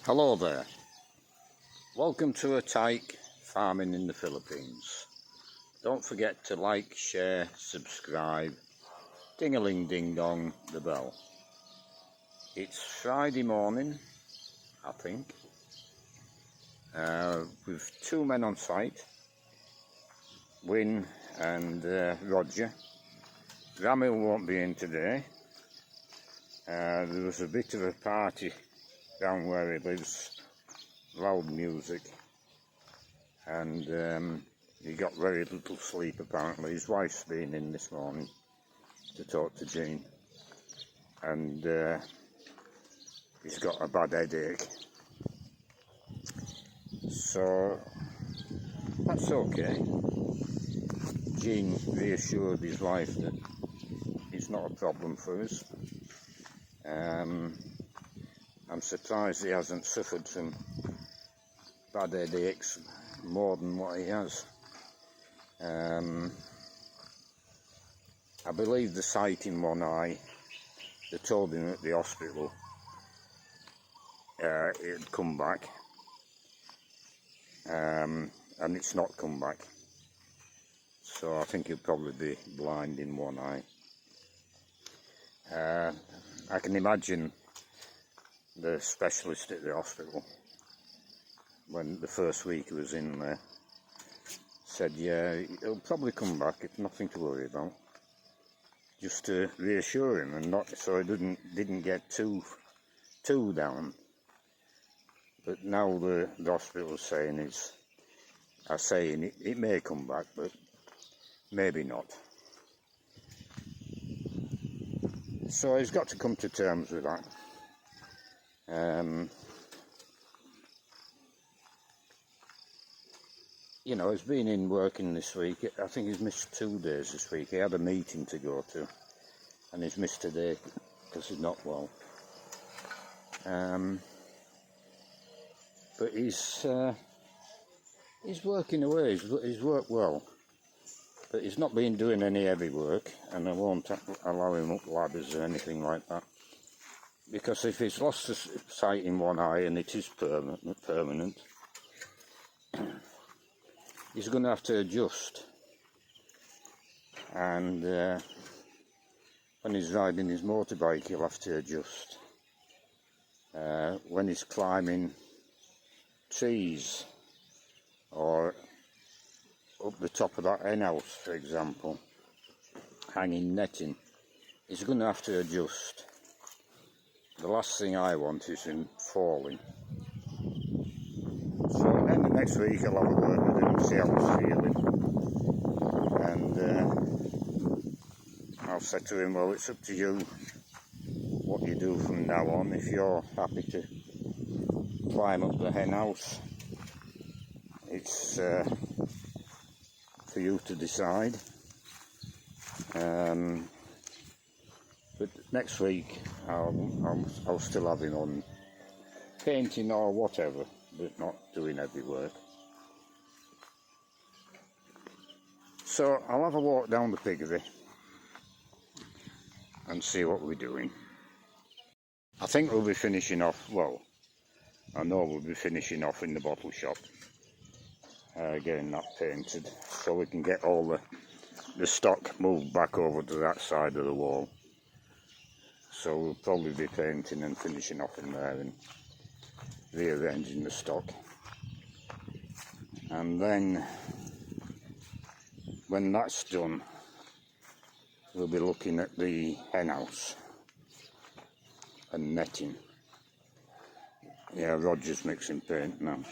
Hello there, welcome to a tyke farming in the Philippines. Don't forget to like, share, subscribe, ding-a-ling ding-dong the bell. It's Friday morning, I think, with two men on site, Win and Roger. Ramil won't be in today. There was a bit of a party down where he lives, loud music, and he got very little sleep apparently. His wife's been in this morning to talk to Jean, and he's got a bad headache, so that's okay. Jean reassured his wife that it's not a problem for us. I'm surprised he hasn't suffered from bad headaches more than what he has. I believe the sight in one eye, they told him at the hospital it'd come back, and it's not come back. So I think he'll probably be blind in one eye. I can imagine the specialist at the hospital, when the first week he was in there, said, yeah, he'll probably come back, it's nothing to worry about. Just to reassure him, and not so he didn't get too down. But now the hospital's saying it may come back, but maybe not. So he's got to come to terms with that. You know, he's been in working this week. I think he's missed 2 days this week. He had a meeting to go to, and he's missed a day because he's not well. But he's working away. He's worked well, but he's not been doing any heavy work, and I won't allow him up ladders or anything like that. Because if he's lost the sight in one eye, and it is permanent, he's going to have to adjust. And when he's riding his motorbike, he'll have to adjust. When he's climbing trees, or up the top of that hen house, for example, hanging netting, he's going to have to adjust. The last thing I want is him falling. So then the next week I'll have a word with him and see how he's feeling. And I'll say to him, well, it's up to you what you do from now on. If you're happy to climb up the hen house, it's for you to decide. But next week I'll still have him on painting or whatever, but not doing heavy work. So I'll have a walk down the piggery and see what we're doing. I think we'll be finishing off, well, I know we'll be finishing off in the bottle shop, getting that painted, so we can get all the stock moved back over to that side of the wall. So we'll probably be painting and finishing off in there and rearranging the stock. And then when that's done, we'll be looking at the hen house and netting. Yeah, Roger's mixing paint now.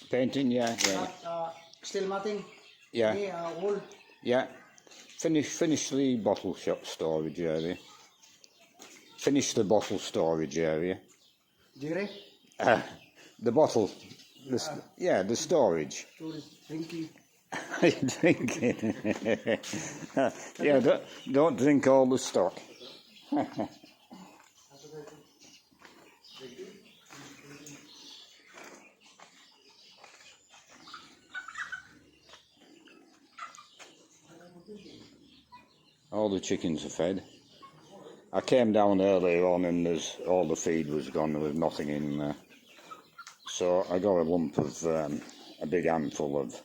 Painting, yeah. Still matting? Yeah. Wool? Yeah. Finish the bottle shop storage area. Finish the bottle storage area. Jere? The bottle. Yeah, the storage. Drinking. Drinking. Yeah, don't drink all the stock. all the chickens are fed. I came down earlier on and all the feed was gone, there was nothing in there. So I got a lump of, a big handful of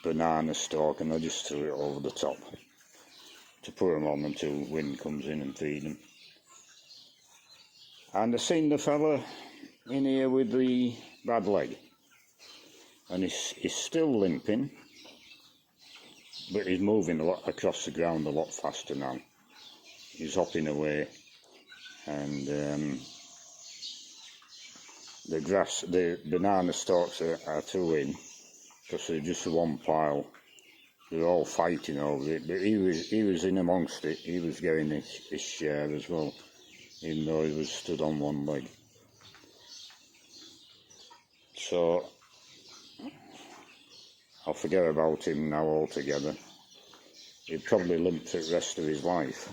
banana stalk, and I just threw it over the top to put them on until wind comes in and feed them. And I seen the fella in here with the bad leg, and he's still limping, but he's moving a lot across the ground a lot faster now. He's hopping away, and the banana stalks are too in, because they're just one pile. They're all fighting over it, but he was in amongst it. He was getting his share as well, even though he was stood on one leg. So I'll forget about him now altogether. He'll probably limp for the rest of his life,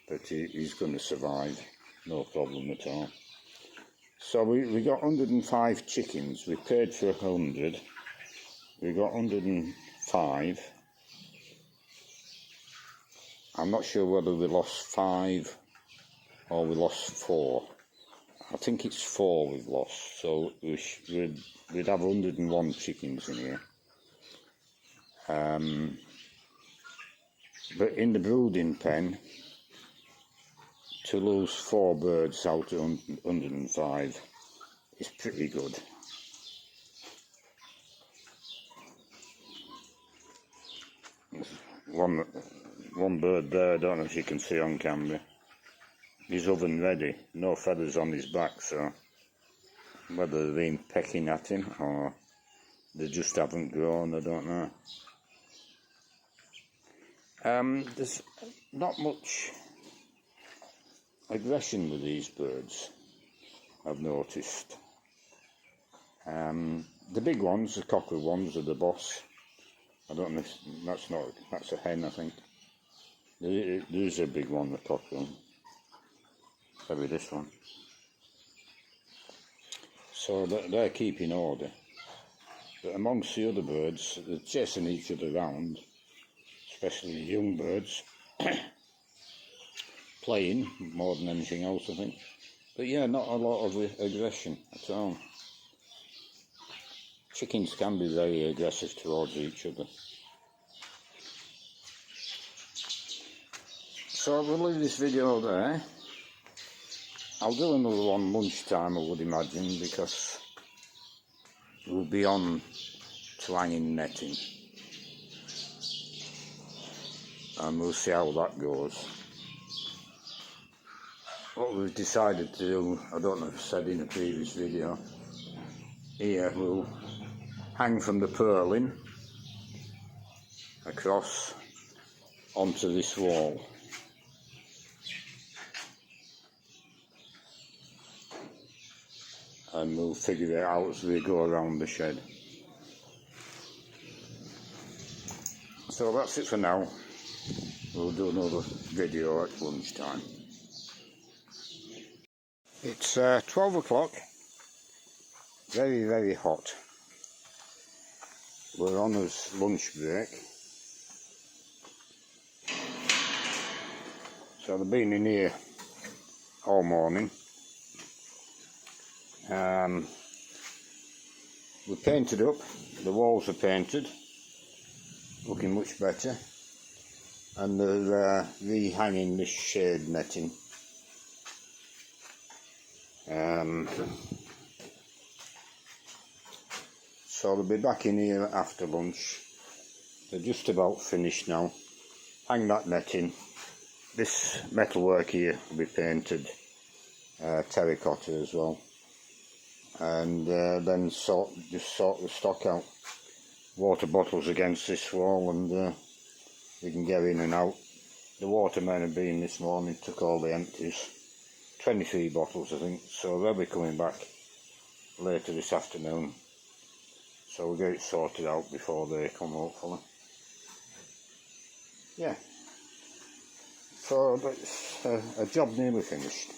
but he's going to survive, no problem at all. So we got 105 chickens. We paid for 100. We got 105. I'm not sure whether we lost 5 or we lost 4. I think it's 4 we've lost. So we'd have 101 chickens in here. But in the brooding pen, to lose 4 birds out of 105 is pretty good. One bird there, I don't know if you can see on camera. He's oven ready, no feathers on his back, so whether they've been pecking at him or they just haven't grown, I don't know. There's not much aggression with these birds, I've noticed. The big ones, the cockerel ones, are the boss. I don't know if that's a hen, I think. There's a big one, the cockerel. Maybe this one. So they're keeping order. But amongst the other birds, they're chasing each other around, especially the young birds. Playing more than anything else, I think. But yeah, not a lot of aggression at all. Chickens can be very aggressive towards each other. So we'll leave this video there. I'll do another one lunchtime, I would imagine, because we'll be on to hanging netting. And we'll see how that goes. What we've decided to do, I don't know if I said in a previous video, here we'll hang from the purling across onto this wall. And we'll figure it out as we go around the shed. So that's it for now. We'll do another video at lunchtime. It's 12 o'clock, very, very hot. We're on us lunch break. So they've been in here all morning. We painted up, the walls are painted, looking much better. And they're re-hanging this shade netting. So they'll be back in here after lunch. They're just about finished now. Hang that netting. This metalwork here will be painted terracotta as well. And then just sort the stock out. Water bottles against this wall, and we can get in and out. The watermen have been this morning, took all the empties. 23 bottles, I think, so they'll be coming back later this afternoon. So we'll get it sorted out before they come, hopefully. Yeah. So that's a job nearly finished.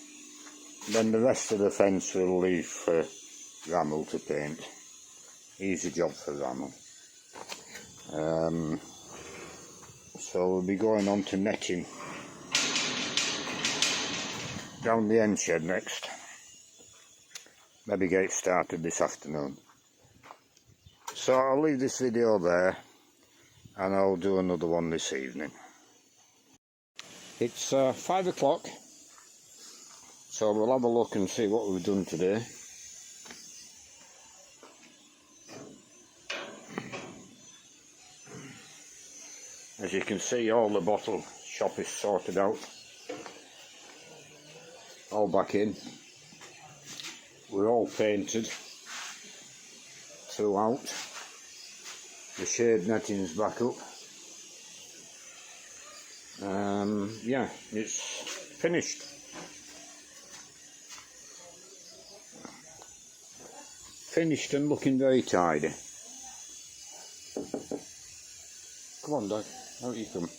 Then the rest of the fence we'll leave for Ramel to paint. Easy job for Ramel. So we'll be going on to netting down the end shed next. Maybe get it started this afternoon. So I'll leave this video there and I'll do another one this evening. It's 5 o'clock, so we'll have a look and see what we've done today. As you can see, all the bottle shop is sorted out, all back in. We're all painted throughout. The shade netting's back up. Yeah, it's finished. Finished and looking very tidy. Come on, Dad, out you come.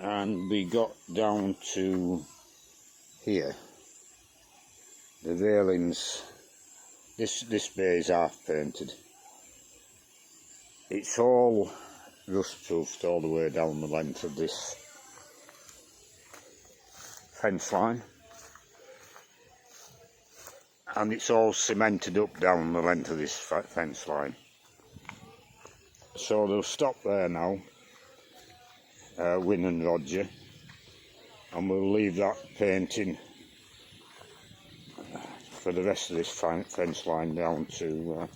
And we got down to here. The railings, this bay is half painted. It's all rust proofed all the way down the length of this fence line, and it's all cemented up down the length of this fence line. So they'll stop there now, Win and Roger, and we'll leave that painting for the rest of this fence line down to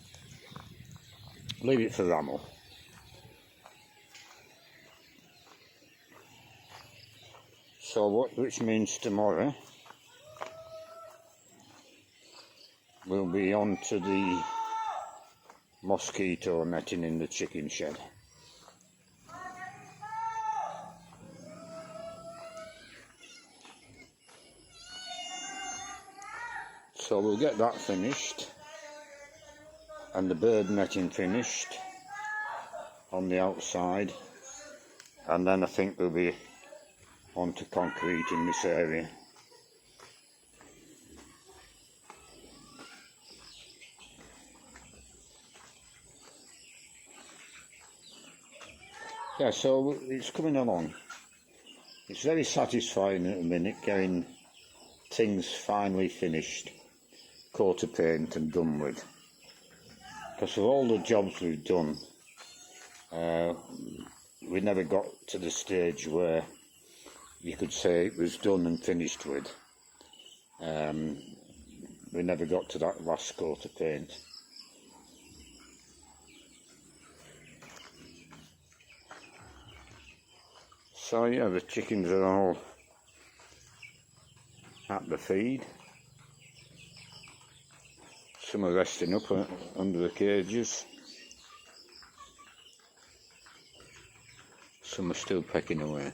leave it for Rammel. So which means tomorrow we'll be on to the mosquito netting in the chicken shed. So we'll get that finished and the bird netting finished on the outside, and then I think we'll be on to concrete in this area. Yeah, so it's coming along. It's very satisfying at the minute getting things finally finished, coat of paint and done with. Because of all the jobs we've done, we never got to the stage where you could say it was done and finished with. We never got to that last coat of paint. So yeah, the chickens are all at the feed. Some are resting up under the cages. Some are still pecking away.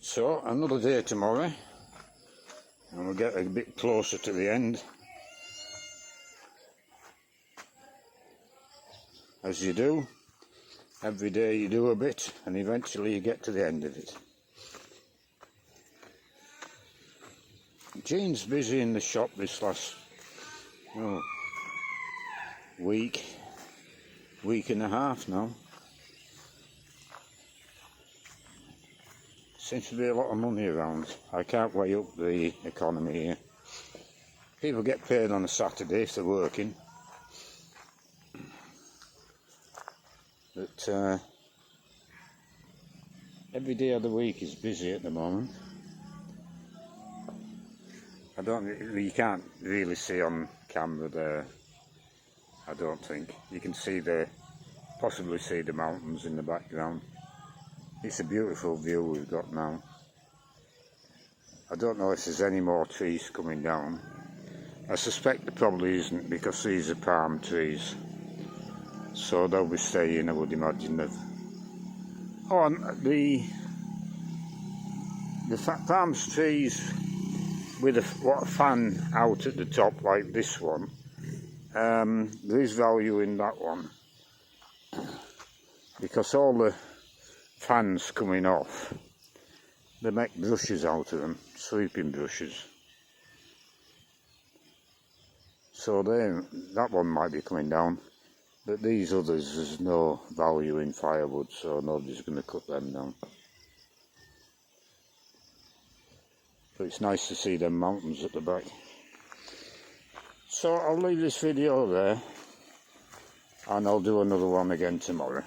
So another day tomorrow, and we'll get a bit closer to the end, as you do. Every day you do a bit and eventually you get to the end of it. Jean's busy in the shop this last week and a half now. Seems to be a lot of money around. I can't weigh up the economy here. People get paid on a Saturday if they're working. But every day of the week is busy at the moment. You can't really see on camera there, I don't think. You can see possibly see the mountains in the background. It's a beautiful view we've got now. I don't know if there's any more trees coming down. I suspect there probably isn't, because these are palm trees. So they'll be staying, I would imagine. Oh, and the palms trees with a fan out at the top like this one, there is value in that one, because all the fans coming off, they make brushes out of them, sweeping brushes. So that one might be coming down, but these others, there's no value in firewood, so nobody's going to cut them down. But it's nice to see them mountains at the back. So I'll leave this video there, and I'll do another one again tomorrow.